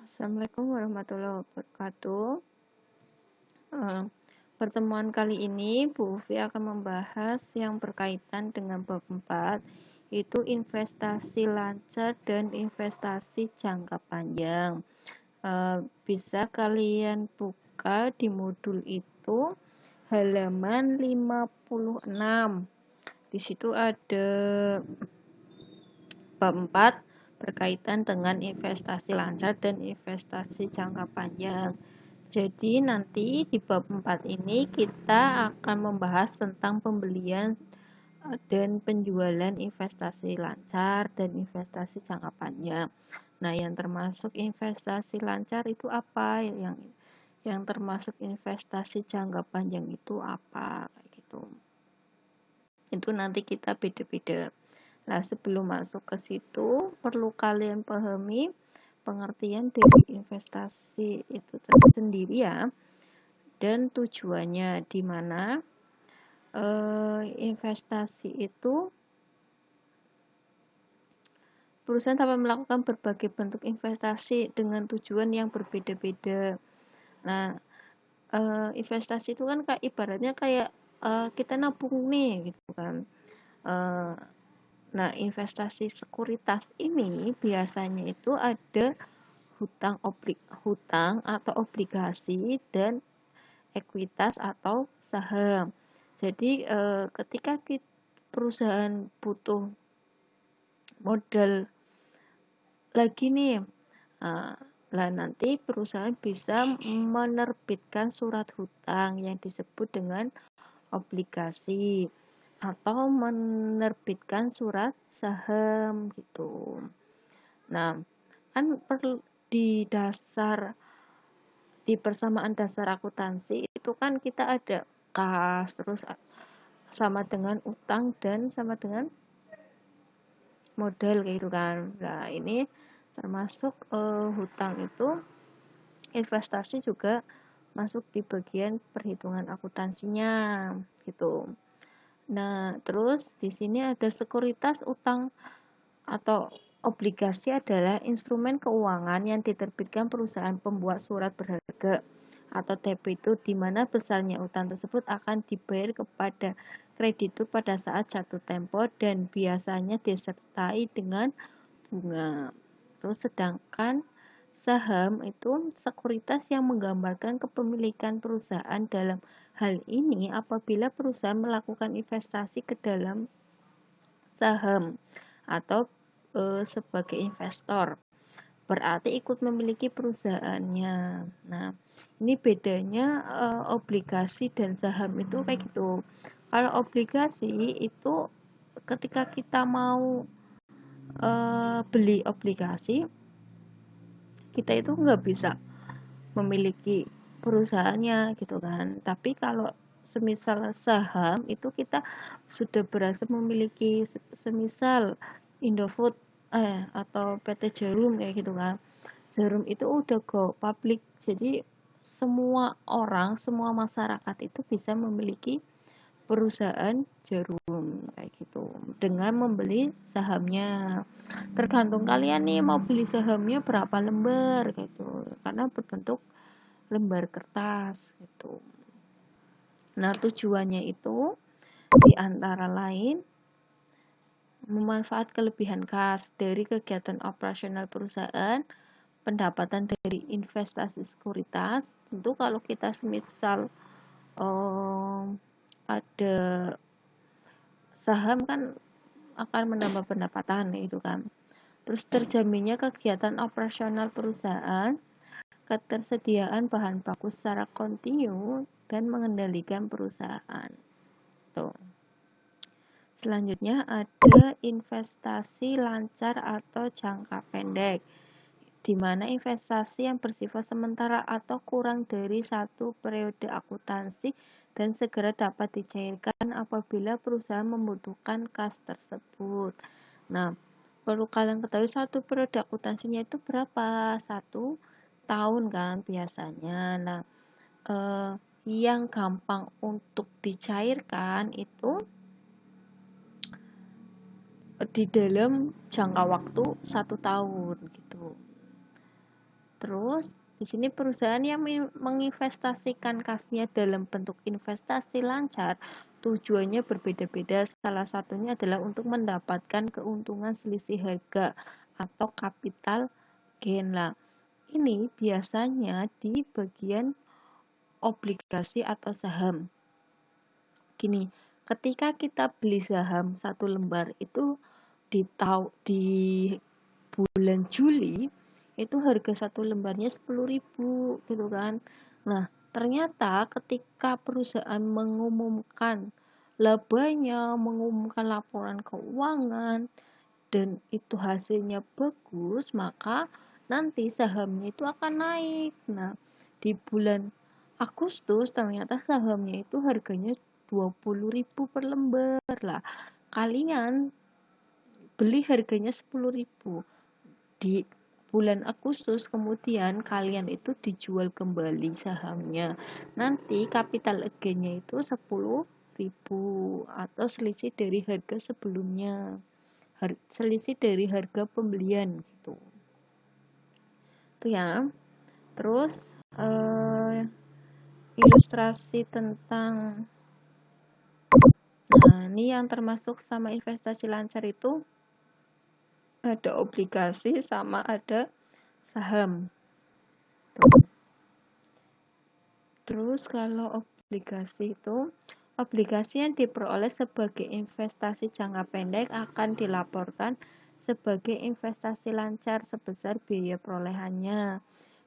Assalamualaikum warahmatullahi wabarakatuh. Eh, Pertemuan kali ini Bu Ufi akan membahas yang berkaitan dengan bab 4, yaitu investasi lancar dan investasi jangka panjang. Bisa kalian buka di modul itu halaman 56. Di situ ada bab 4 berkaitan dengan investasi lancar dan investasi jangka panjang. Jadi nanti di bab 4 ini kita akan membahas tentang pembelian dan penjualan investasi lancar dan investasi jangka panjang. Nah, yang termasuk investasi lancar itu apa? Yang termasuk investasi jangka panjang itu apa? Kayak gitu. Itu nanti kita beda-beda. Nah, sebelum masuk ke situ, perlu kalian pahami pengertian dari investasi itu sendiri ya, dan tujuannya di mana investasi itu perusahaan dapat melakukan berbagai bentuk investasi dengan tujuan yang berbeda-beda. Nah, investasi itu kan kayak ibaratnya kayak kita nabung nih gitu kan. Nah, investasi sekuritas ini biasanya itu ada hutang atau obligasi dan ekuitas atau saham. Jadi ketika perusahaan butuh modal lagi nih, lah nanti perusahaan bisa menerbitkan surat hutang yang disebut dengan obligasi atau menerbitkan surat saham gitu. Nah, kan di persamaan dasar akuntansi itu kan kita ada kas, terus sama dengan utang dan sama dengan modal kayak gitu kan. Nah, ini termasuk hutang itu investasi juga masuk di bagian perhitungan akuntansinya gitu. Nah, terus di sini ada sekuritas utang atau obligasi adalah instrumen keuangan yang diterbitkan perusahaan pembuat surat berharga atau debito di mana besarnya utang tersebut akan dibayar kepada kreditur pada saat jatuh tempo dan biasanya disertai dengan bunga. Terus sedangkan saham itu sekuritas yang menggambarkan kepemilikan perusahaan. Dalam hal ini apabila perusahaan melakukan investasi ke dalam saham atau sebagai investor berarti ikut memiliki perusahaannya. Nah, ini bedanya obligasi dan saham itu kayak gitu. Kalau obligasi itu ketika kita mau beli obligasi, kita itu nggak bisa memiliki perusahaannya gitu kan. Tapi kalau semisal saham itu kita sudah berhasil memiliki semisal Indofood atau PT Jarum kayak gitu kan. Jarum itu udah go public, jadi semua orang, semua masyarakat itu bisa memiliki perusahaan Jarum kayak gitu dengan membeli sahamnya. Tergantung kalian nih mau beli sahamnya berapa lembar gitu, karena berbentuk lembar kertas gitu. Nah, tujuannya itu di antara lain memanfaat kelebihan kas dari kegiatan operasional perusahaan, pendapatan dari investasi sekuritas. Tentu kalau kita semisal ada saham kan akan menambah pendapatan itu kan. Terus terjaminnya kegiatan operasional perusahaan, ketersediaan bahan baku secara kontinu dan mengendalikan perusahaan. Tuh. Selanjutnya ada investasi lancar atau jangka pendek, di mana investasi yang bersifat sementara atau kurang dari satu periode akuntansi dan segera dapat dicairkan apabila perusahaan membutuhkan kas tersebut. Nah, perlu kalian ketahui satu periode akuntansinya itu berapa? 1 tahun kan biasanya. Nah, yang gampang untuk dicairkan itu di dalam jangka waktu 1 tahun gitu. Terus di sini perusahaan yang menginvestasikan kasnya dalam bentuk investasi lancar, tujuannya berbeda-beda. Salah satunya adalah untuk mendapatkan keuntungan selisih harga atau capital gain lah. Ini biasanya di bagian obligasi atau saham. Gini, ketika kita beli saham satu lembar itu di bulan Juli itu harga satu lembarnya 10.000 gitu kan. Nah, ternyata ketika perusahaan mengumumkan labanya, mengumumkan laporan keuangan dan itu hasilnya bagus, maka nanti sahamnya itu akan naik. Nah, di bulan Agustus ternyata sahamnya itu harganya 20.000 per lembar lah. Kalian beli harganya 10.000 di bulan Agustus, kemudian kalian itu dijual kembali sahamnya, nanti capital gain-nya itu 10.000 atau selisih dari harga sebelumnya, selisih dari harga pembelian gitu. Itu ya. Terus ilustrasi tentang ini yang termasuk sama investasi lancar itu ada obligasi sama ada saham. Terus kalau obligasi itu, obligasi yang diperoleh sebagai investasi jangka pendek akan dilaporkan sebagai investasi lancar sebesar biaya perolehannya.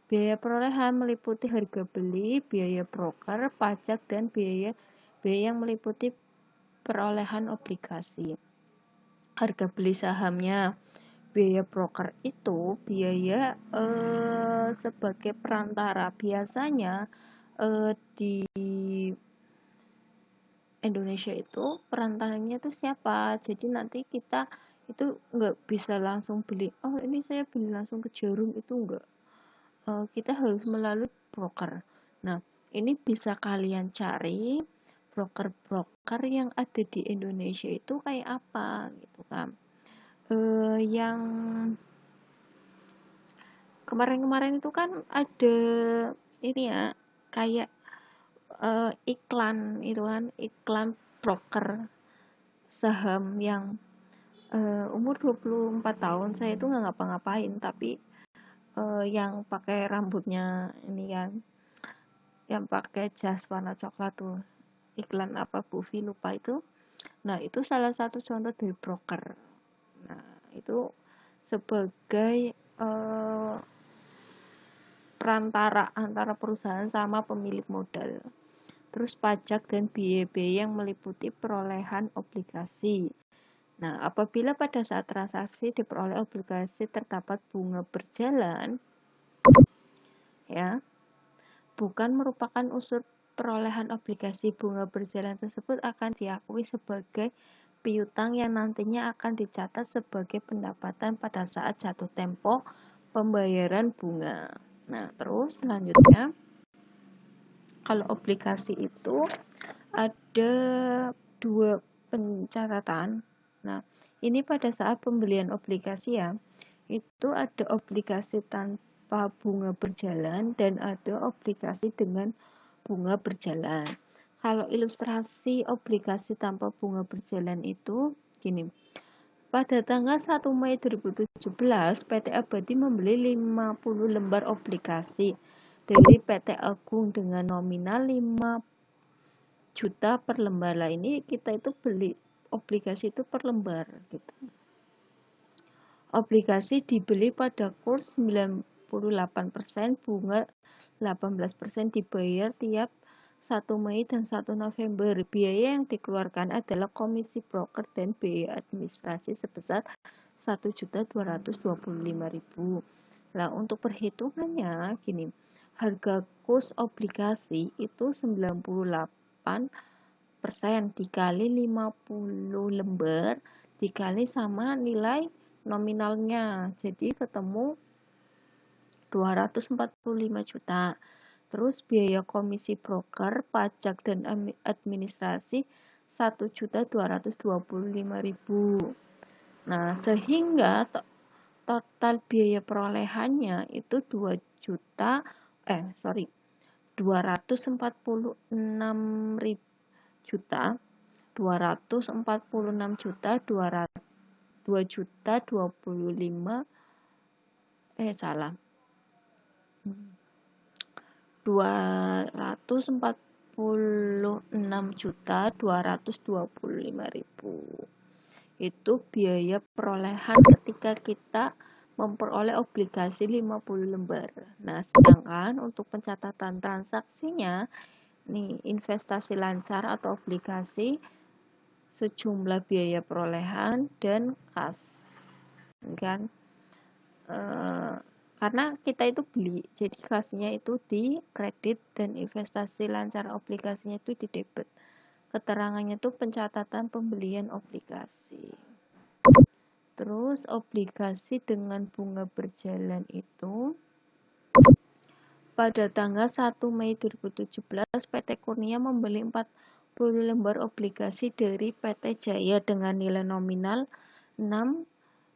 Biaya perolehan meliputi harga beli, biaya broker, pajak, dan biaya yang meliputi perolehan obligasi. Harga beli sahamnya, biaya broker itu biaya sebagai perantara. Biasanya di Indonesia itu perantaranya itu siapa? Jadi nanti kita itu nggak bisa langsung beli. Oh, ini saya beli langsung ke Jarum, itu enggak. Kita harus melalui broker. Nah, ini bisa kalian cari broker-broker yang ada di Indonesia itu kayak apa gitu kan. Yang kemarin-kemarin itu kan ada ini ya, kayak iklan itu kan, iklan broker saham yang umur 24 tahun. Saya itu nggak ngapa-ngapain, tapi yang pakai rambutnya ini kan, yang pakai jas warna coklat tuh, iklan apa Buffy lupa itu. Nah, itu salah satu contoh dari broker. Nah, itu sebagai perantara antara perusahaan sama pemilik modal. Terus pajak dan biaya-biaya yang meliputi perolehan obligasi. Nah, apabila pada saat transaksi diperoleh obligasi terdapat bunga berjalan, ya, bukan merupakan unsur perolehan obligasi, bunga berjalan tersebut akan diakui sebagai piutang yang nantinya akan dicatat sebagai pendapatan pada saat jatuh tempo pembayaran bunga. Nah, terus selanjutnya, kalau obligasi itu ada dua pencatatan. Nah, ini pada saat pembelian obligasi ya, itu ada obligasi tanpa bunga berjalan dan ada obligasi dengan bunga berjalan. Kalau ilustrasi obligasi tanpa bunga berjalan itu gini. Pada tanggal 1 Mei 2017, PT Abadi membeli 50 lembar obligasi dari PT Agung dengan nominal 5 juta per lembar. Lah ini kita itu beli obligasi itu per lembar gitu. Obligasi dibeli pada kurs 98%, bunga 18% dibayar tiap 1 Mei dan 1 November. Biaya yang dikeluarkan adalah komisi broker dan biaya administrasi sebesar 1.225.000. Nah, untuk perhitungannya gini, harga kurs obligasi itu 98% dikali 50 lembar dikali sama nilai nominalnya. Jadi ketemu 245 juta. Terus biaya komisi broker, pajak dan administrasi 1.225.000. Nah, sehingga total biaya perolehannya itu 246.225.000. Itu biaya perolehan ketika kita memperoleh obligasi 50 lembar. Nah, sedangkan untuk pencatatan transaksinya, nih investasi lancar atau obligasi sejumlah biaya perolehan dan kas, kan? Karena kita itu beli, jadi kasnya itu di kredit dan investasi lancar obligasinya itu di debit. Keterangannya itu pencatatan pembelian obligasi. Terus obligasi dengan bunga berjalan itu pada tanggal 1 Mei 2017 PT Kurnia membeli 40 lembar obligasi dari PT Jaya dengan nilai nominal 6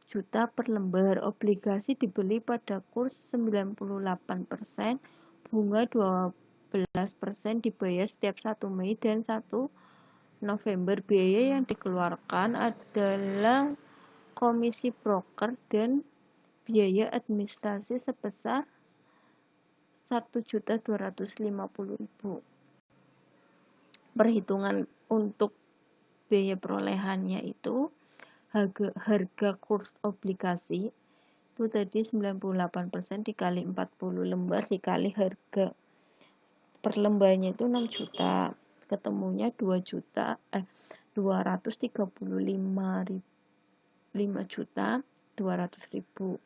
juta per lembar. Obligasi dibeli pada kurs 98%, bunga 12% dibayar setiap 1 Mei dan 1 November. Biaya yang dikeluarkan adalah komisi broker dan biaya administrasi sebesar 1.250.000. Perhitungan untuk biaya perolehannya itu harga kurs obligasi itu tadi 98% dikali 40 lembar dikali harga per lembarnya itu 6 juta, ketemunya 5.200.000.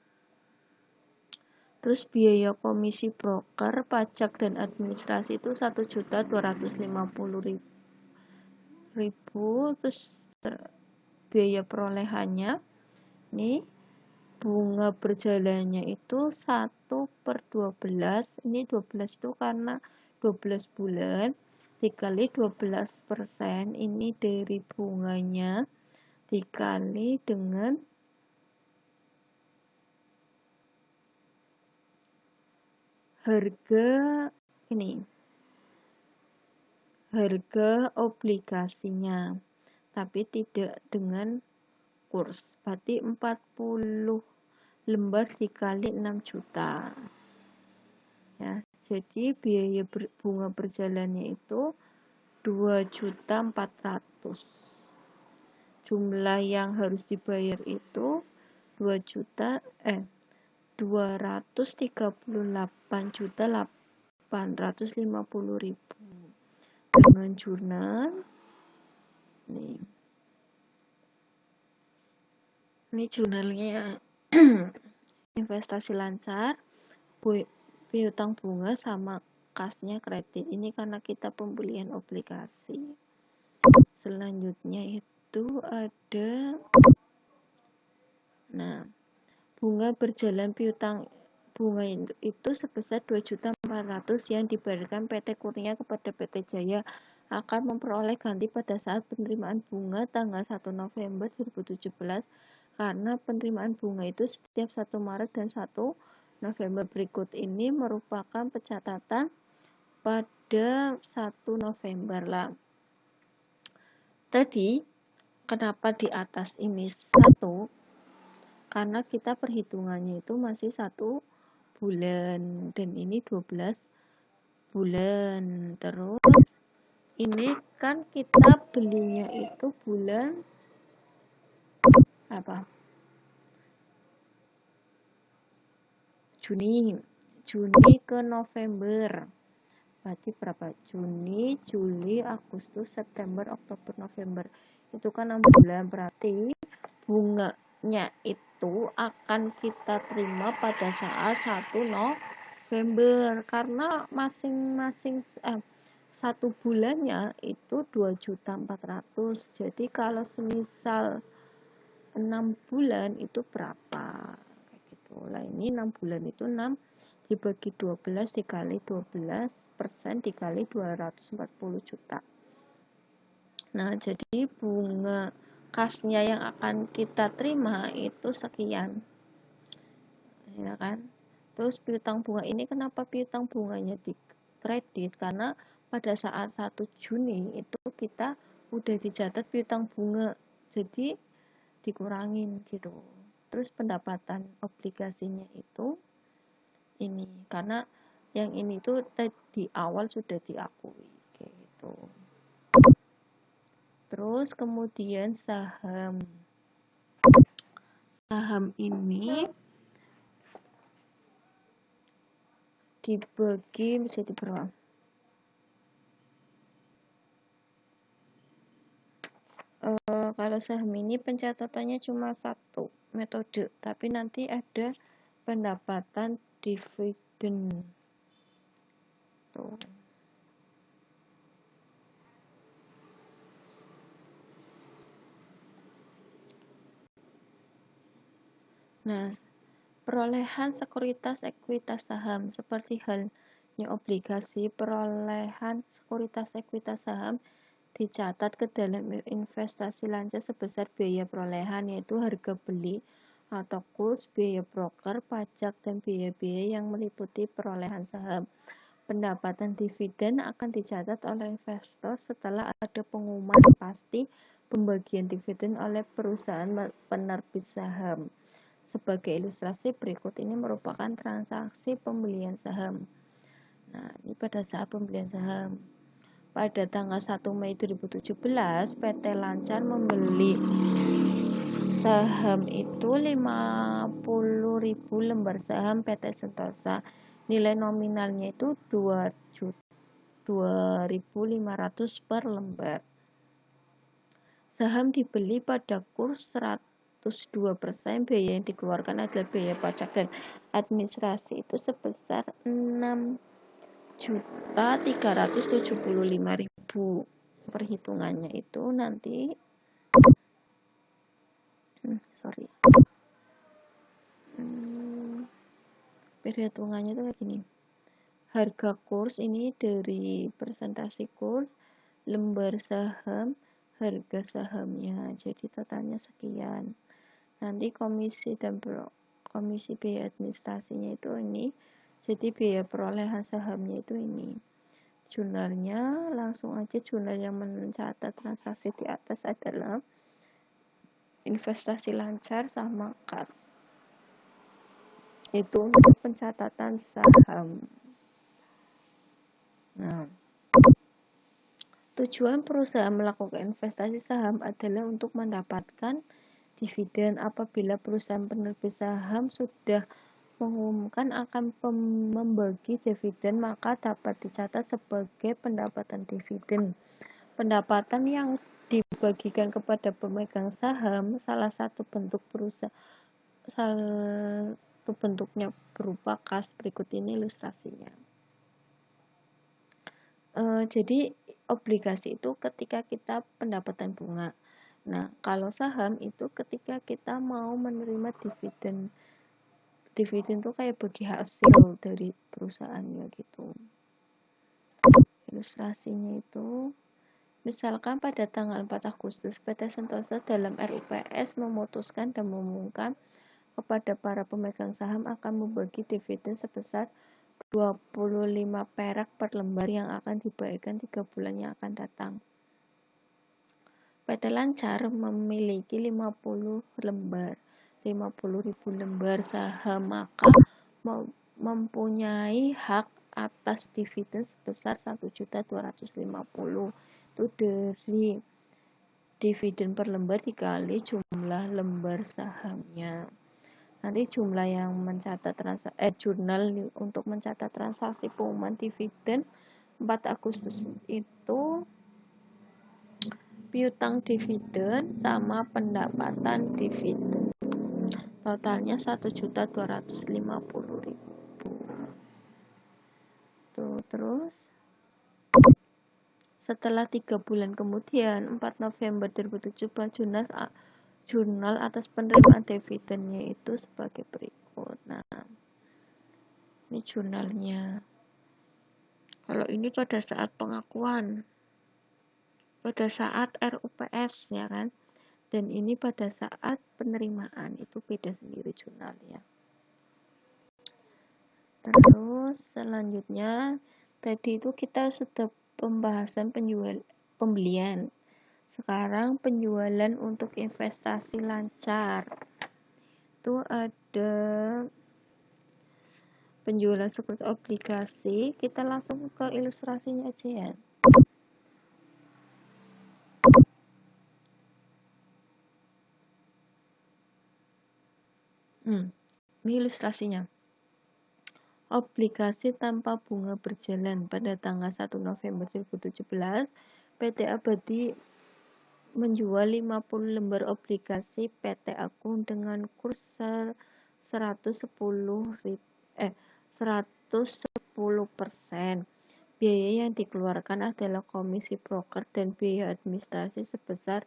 Terus biaya komisi broker, pajak dan administrasi itu 1.250.000. Terus biaya perolehannya nih, bunga berjalannya itu 1/12. Ini 12 itu karena 12 bulan dikali 12%, ini dari bunganya dikali dengan harga obligasinya, tapi tidak dengan kurs. Berarti 40 lembar dikali 6 juta. Ya, jadi biaya bunga berjalannya itu 2.400.000. Jumlah yang harus dibayar itu 238.850.000 dengan jurnal ini jurnalnya investasi lancar, piutang bunga sama kasnya kredit. Ini karena kita pembelian obligasi. Selanjutnya itu ada bunga berjalan piutang bunga itu sebesar 2.400.000 yang dibayarkan PT Kurnia kepada PT Jaya akan memperoleh ganti pada saat penerimaan bunga tanggal 1 November 2017 karena penerimaan bunga itu setiap 1 Maret dan 1 November. Berikut ini merupakan pencatatan pada 1 November lah. Tadi kenapa di atas ini 1? Karena kita perhitungannya itu masih 1 bulan dan ini 12 bulan. Terus ini kan kita belinya itu bulan Juni ke November. Berarti berapa? Juni, Juli, Agustus, September, Oktober, November. Itu kan 6 bulan. Berarti bunganya itu akan kita terima pada saat 1 November karena masing-masing 1 bulannya itu 2.400.000. Jadi kalau semisal 6 bulan itu berapa? Kayak gitu. Lah ini 6 bulan itu 6 dibagi 12 dikali 12% dikali 240 juta. Nah, jadi bunga kasnya yang akan kita terima itu sekian. ya kan. Terus piutang bunga ini kenapa piutang bunganya di kredit, karena pada saat 1 Juni itu kita udah dicatat piutang bunga, jadi dikurangin gitu. Terus pendapatan obligasinya itu ini, karena yang ini tuh di awal sudah diakui kayak gitu. Terus kemudian saham. Saham ini dibagi menjadi berapa? Kalau saham ini pencatatannya cuma satu metode, tapi nanti ada pendapatan dividen. Tuh. Nah, perolehan sekuritas ekuitas saham seperti halnya obligasi, perolehan sekuritas ekuitas saham dicatat ke dalam investasi lancar sebesar biaya perolehan, yaitu harga beli atau kurs, biaya broker, pajak, dan biaya-biaya yang meliputi perolehan saham. Pendapatan dividen akan dicatat oleh investor setelah ada pengumuman pasti pembagian dividen oleh perusahaan penerbit saham. Sebagai ilustrasi, berikut ini merupakan transaksi pembelian saham. Nah, ini pada saat pembelian saham. Pada tanggal 1 Mei 2017, PT Lancar membeli saham itu 50.000 lembar saham PT Sentosa. Nilai nominalnya itu 2.500 per lembar. Saham dibeli pada kurs 102%. Biaya yang dikeluarkan adalah biaya pajak dan administrasi itu sebesar 6.375.000. Perhitungannya itu nanti perhitungannya itu kayak gini. Harga kurs ini dari presentasi kurs, lembar saham, harga sahamnya, jadi totalnya sekian. Nanti komisi dan komisi biaya administrasinya itu ini, jadi biaya perolehan sahamnya itu ini. Jurnalnya langsung aja, jurnal yang mencatat transaksi di atas adalah investasi lancar sama kas. Itu untuk pencatatan saham. Nah, tujuan perusahaan melakukan investasi saham adalah untuk mendapatkan dividen. Apabila perusahaan penerbit saham sudah mengumumkan akan membagi dividen, maka dapat dicatat sebagai pendapatan dividen. Pendapatan yang dibagikan kepada pemegang saham salah satu bentuknya berupa kas. Berikut ini ilustrasinya. Jadi obligasi itu ketika kita pendapatan bunga. Nah, kalau saham itu ketika kita mau menerima dividen. Dividen itu kayak bagi hasil dari perusahaannya gitu. Ilustrasinya itu, misalkan pada tanggal 4 Agustus PT Sentosa dalam RUPS memutuskan dan mengumumkan kepada para pemegang saham akan membagi dividen sebesar 25 perak per lembar yang akan dibayarkan 3 bulan yang akan datang. PT Lancar memiliki 50.000 lembar saham, maka mempunyai hak atas dividen sebesar 1.250.000. Itu dari dividen per lembar dikali jumlah lembar sahamnya. Nanti jumlah yang mencatat jurnal untuk mencatat transaksi pengumuman dividen 4 Agustus itu piutang dividen sama pendapatan dividen. Totalnya 1.250.000. Tuh, terus setelah 3 bulan kemudian 4 November 2017 jurnal atas penerimaan dividennya itu sebagai berikut. Nah, ini jurnalnya. Kalau ini pada saat pengakuan, pada saat RUPS ya kan, dan ini pada saat penerimaan, itu beda sendiri jurnalnya. Terus selanjutnya tadi itu kita sudah pembahasan pembelian. Sekarang penjualan untuk investasi lancar. Itu ada penjualan seperti obligasi. Kita langsung ke ilustrasinya aja ya. Ini ilustrasinya. Obligasi tanpa bunga berjalan pada tanggal 1 November 2017, PT Abadi menjual 50 lembar obligasi PT Agung dengan kurs 110%. Biaya yang dikeluarkan adalah komisi broker dan biaya administrasi sebesar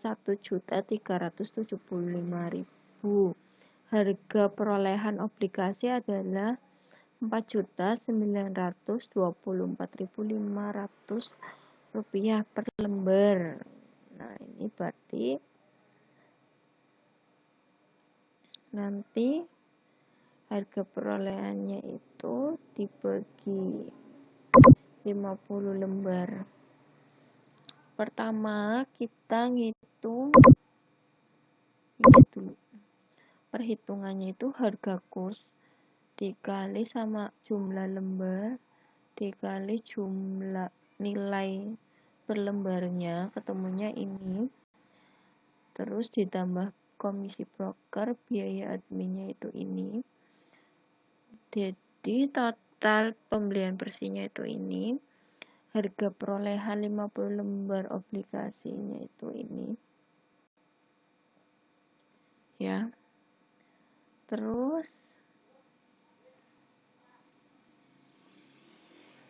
1.375.000. Harga perolehan obligasi adalah 4.924.500 rupiah per lembar. Nah, ini berarti nanti harga perolehannya itu dibagi 50 lembar. Pertama, kita ngitung ini dulu. Perhitungannya itu harga kurs dikali sama jumlah lembar dikali jumlah nilai per lembarnya, ketemunya ini. Terus ditambah komisi broker, biaya adminnya itu ini. Jadi total pembelian bersihnya itu ini. Harga perolehan 50 lembar obligasinya itu ini. Ya. Terus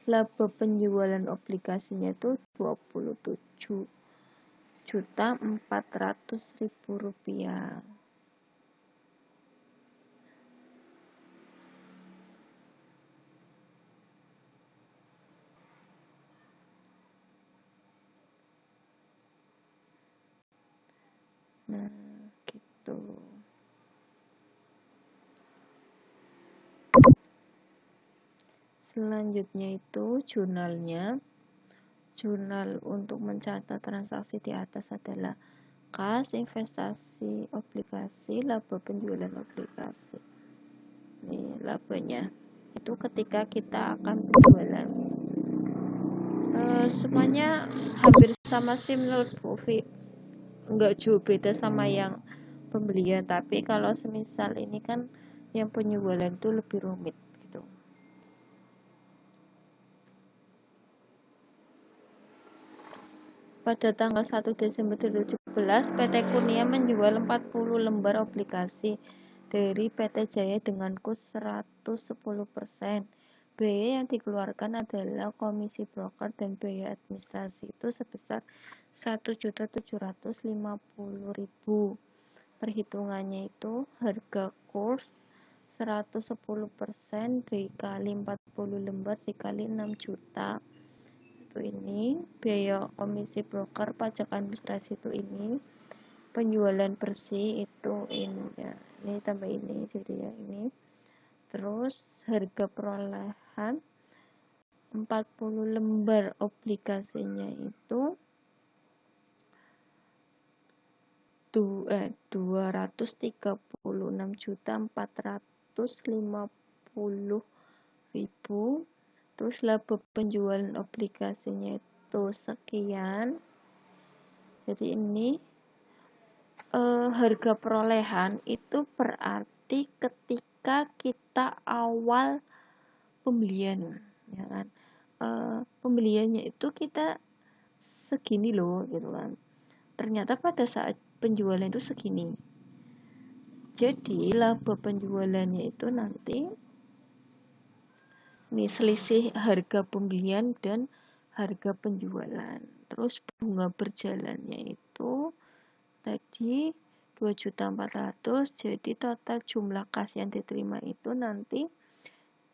laba penjualan obligasinya itu 27.400.000 rupiah. Nah, gitu. Selanjutnya itu jurnalnya. Jurnal untuk mencatat transaksi di atas adalah kas, investasi, obligasi, laba penjualan obligasi. Ini labanya. Itu ketika kita akan berjualan. Semuanya hampir sama sih menurut Bufi. Enggak jauh beda sama yang pembelian, tapi kalau semisal ini kan yang penjualan itu lebih rumit gitu. Pada tanggal 1 Desember 2017, PT Kurnia menjual 40 lembar obligasi dari PT Jaya dengan kurs 110%. Biaya yang dikeluarkan adalah komisi broker dan biaya administrasi itu sebesar 1.750.000. Perhitungannya itu harga kurs 110% dikali 40 lembar dikali 6 juta. Itu ini biaya komisi broker, pajak administrasi itu ini, penjualan bersih itu ini ya, ini tambah ini jadi ya ini. Terus harga perolehan 40 lembar obligasinya itu 236.450.000. Terus laba penjualan obligasinya itu sekian. Jadi ini harga perolehan itu berarti ketika kita awal pembelian, ya kan? Pembeliannya itu kita segini loh, gitu kan? Ternyata pada saat penjualan itu segini. Jadi laba penjualannya itu nanti ini selisih harga pembelian dan harga penjualan. Terus bunga berjalannya itu tadi 2.400.000, jadi total jumlah kas yang diterima itu nanti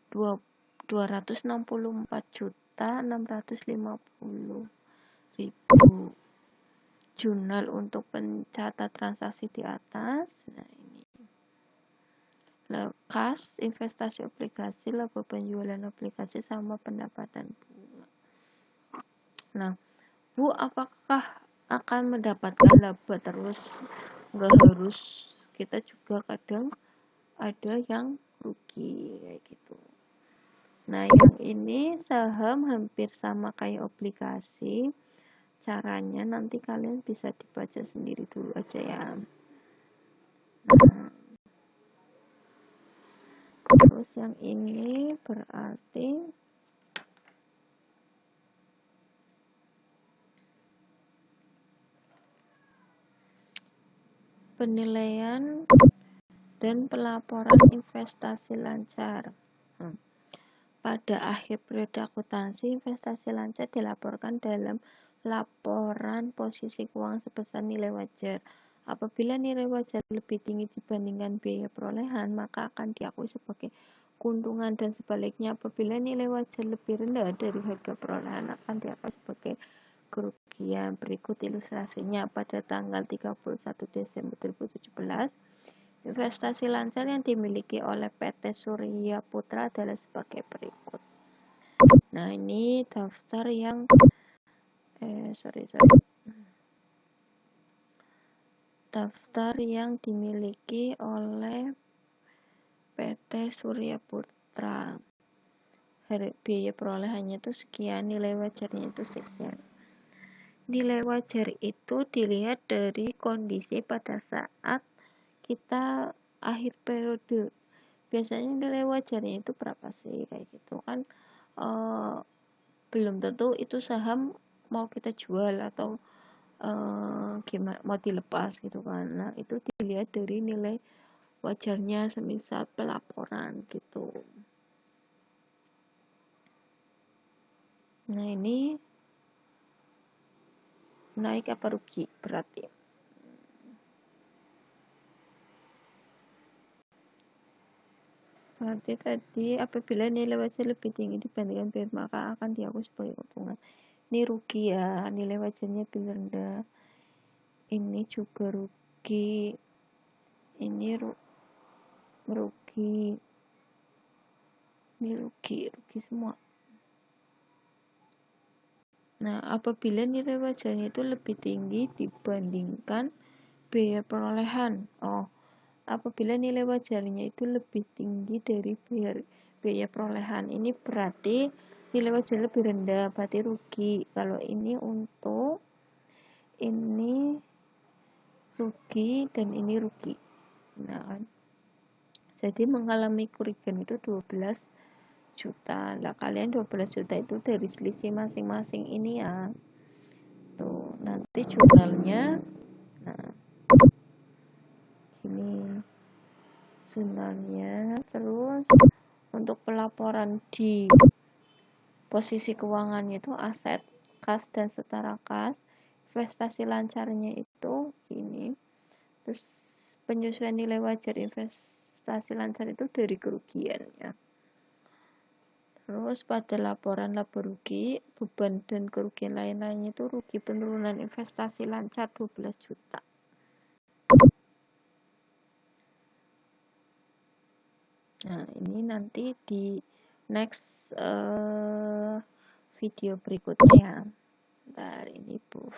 264.650.000. Jurnal untuk pencatat transaksi di atas. Nah, ini. Kas, investasi obligasi, laba penjualan obligasi, sama pendapatan bunga. Nah, Bu, apakah akan mendapatkan laba terus? Nggak harus, kita juga kadang ada yang rugi kayak gitu. Nah, yang ini saham hampir sama kayak obligasi. Caranya nanti kalian bisa dibaca sendiri dulu aja ya. Nah, terus yang ini berarti penilaian dan pelaporan investasi lancar. Pada akhir periode akuntansi, investasi lancar dilaporkan dalam laporan posisi keuangan sebesar nilai wajar. Apabila nilai wajar lebih tinggi dibandingkan biaya perolehan, maka akan diakui sebagai keuntungan, dan sebaliknya apabila nilai wajar lebih rendah dari harga perolehan akan diakui sebagai kerugian. Berikut ilustrasinya. Pada tanggal 31 Desember 2017, investasi lancar yang dimiliki oleh PT Surya Putra adalah sebagai berikut. Nah, ini daftar yang daftar yang dimiliki oleh PT Surya Putra. Biaya perolehannya itu sekian, nilai wajarnya itu sekian. Nilai wajar itu dilihat dari kondisi pada saat kita akhir periode. Biasanya nilai wajarnya itu berapa sih, kayak gitu kan. Belum tentu itu saham mau kita jual atau gimana, mau dilepas gitu kan. Nah, itu dilihat dari nilai wajarnya semisal pelaporan gitu. Nah, ini naik apa rugi berarti. Berarti tadi apabila nilai wajar lebih tinggi dibandingkan biaya, maka akan diakui sebagai keuntungan. Ini rugi ya, nilai wajarnya lebih rendah. Ini juga rugi. Ini rugi. Ini rugi semua. Nah, apabila nilai wajarnya itu lebih tinggi dibandingkan biaya perolehan. Apabila nilai wajarnya itu lebih tinggi dari biaya perolehan, ini berarti nilai wajar lebih rendah, berarti rugi. Kalau ini untung, ini rugi, dan ini rugi. Nah, jadi mengalami kerugian itu 12 juta. Lah, kalian 12 juta itu dari selisih masing-masing ini ya. Tuh, nanti jurnalnya. Nah, ini jurnalnya. Terus untuk pelaporan di posisi keuangannya itu aset, kas, dan setara kas. Investasi lancarnya itu ini. Terus penyesuaian nilai wajar investasi lancar itu dari kerugiannya. Terus pada laporan laba rugi, beban dan kerugian lain-lainnya itu rugi penurunan investasi lancar 12 juta. Nah, ini nanti di next video berikutnya ya. Bentar, ini Bu